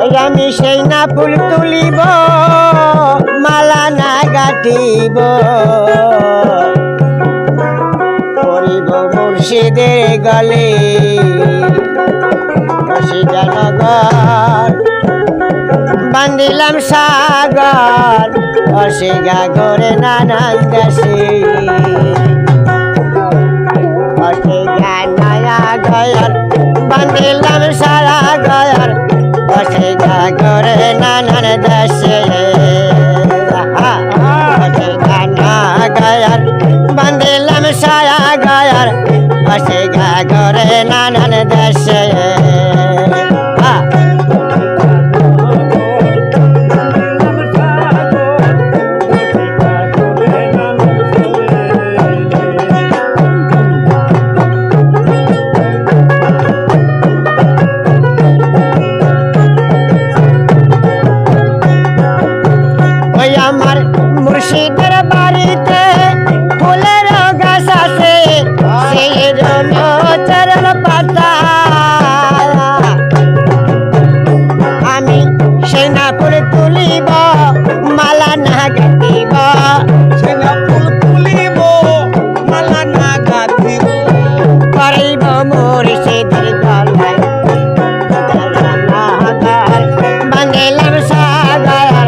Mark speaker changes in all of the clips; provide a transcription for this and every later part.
Speaker 1: ওই আমি সেই না ফুল তুলিব মালা না গাঁথিব করিব মুর্শিদের গলে নগর বান্দিলাম সাগর অসিগা করে নানান দেশে অসিগা নয়া গয়ার বান্দিলাম সারা গয়ার অসিগা করে নানান দেশে অসিগা না গয়ার বান্দিলাম সারা গয়ার অসিগা করে নানান দেশে আমার মুর্শিদের বাড়িতে ফুলের গাছ আছে সেই জন্য চরণ পাতা আমি সেই না ফুল তুলিব মালা না গাঁথিব
Speaker 2: সেই না ফুল তুলিব মালা না গাঁথিব
Speaker 1: করিব মুর্শিদের গলায় বান্ধিলাম সাগর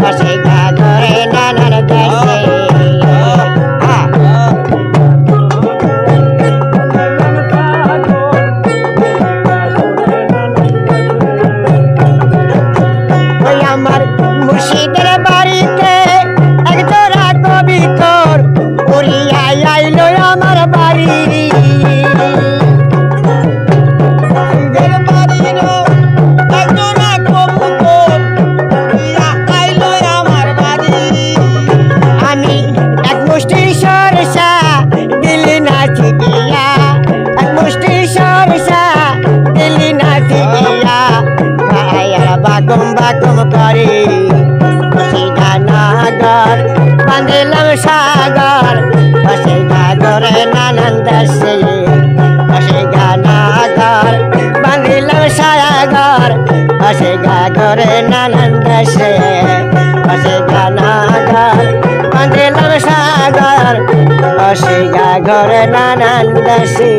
Speaker 1: অসিগা করে নানান দেশে ওই আমার মুর্শিদের বাড়িতে একজোড়া কবিতর উড়িয়া আইল আমার বাড়ি আমি এক মুষ্টি সরষা দিলি নাচি দিয়া এক মুষ্টি সরষা দিলি নাচি দিয়া গায়ার বাগম বাগম করে অসিগা নাগর বান্ধিলাম সাগর অসিগা করে নানান দেশে অসিগা নাগর বান্ধিলাম সাগর অসিগা করে নানান দেশে অসিগা নাগর বান্ধিলাম সাগর অসিগা করে নানান দেশে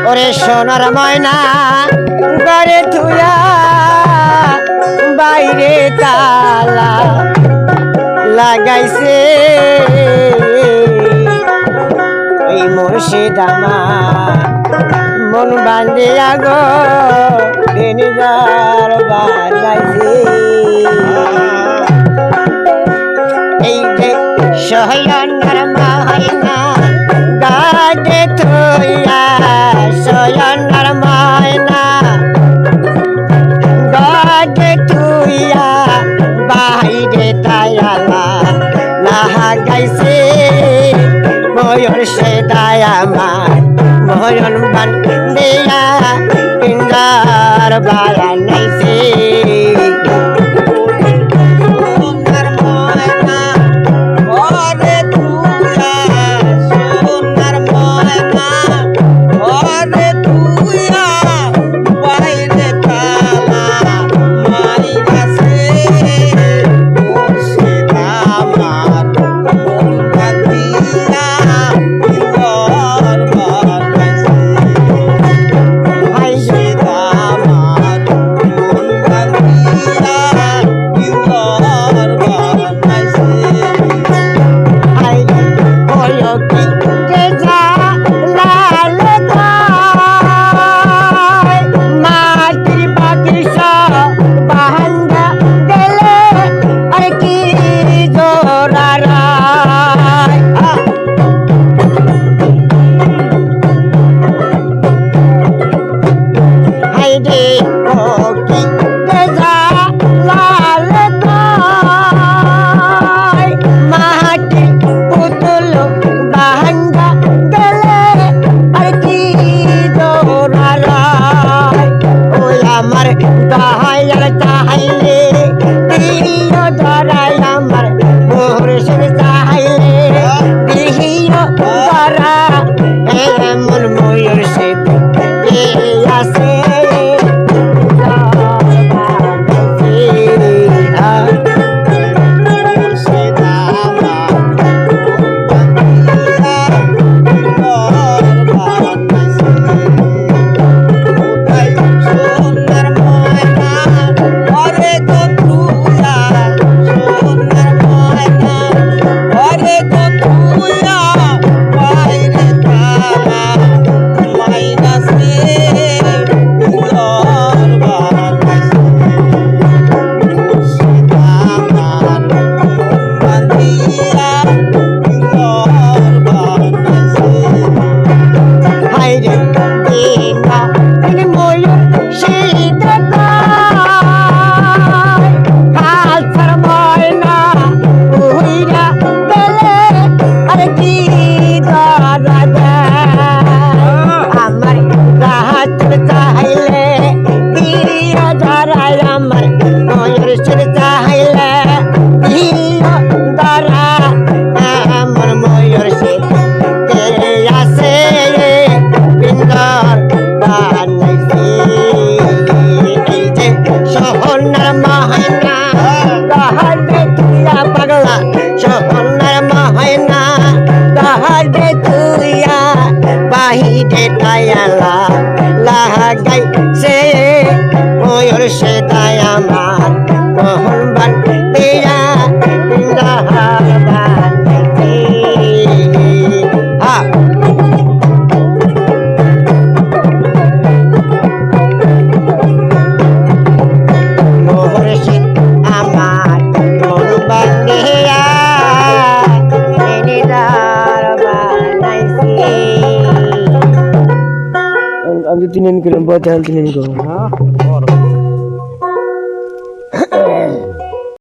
Speaker 1: ওরে সোনার ময়না ঘরে থুয়া বাইরে তালা লাগাইছে ওই মুর্শিদ আমার মন বান্ধিয়া গো দিনদার বানাইছে এই যে সহয়নার ময়না গাছে থুয়া সয়নার ময়না গাছে থুয়া বাইরে তায়ালা লাগাইছে ময়ূর সে দায়ামা ময়ূর বান্ধিয়া পিঞ্জার বানাইছে রে কি বেজা লাল তাই মাটি পুতুল বাহাঙ্গা গেলে আর কি দৌড়ারায় ওই আমার দাহাইয়ার চাহাইলে দিও ধরাই আমার মোরশেদ চাহাইলে দিও ধরা এমন মোরশেদ আছে লাগাই সে ময়ূর সে তাই আমার মোহন বান দিয়া পিন্দাহার বানাইছে মোহরশিদ আমার মোহন বান দিয়া পিন্দাহার বানাইছে আমি 3 दिन के लिए बहुत हेल्थ नहीं करूँगा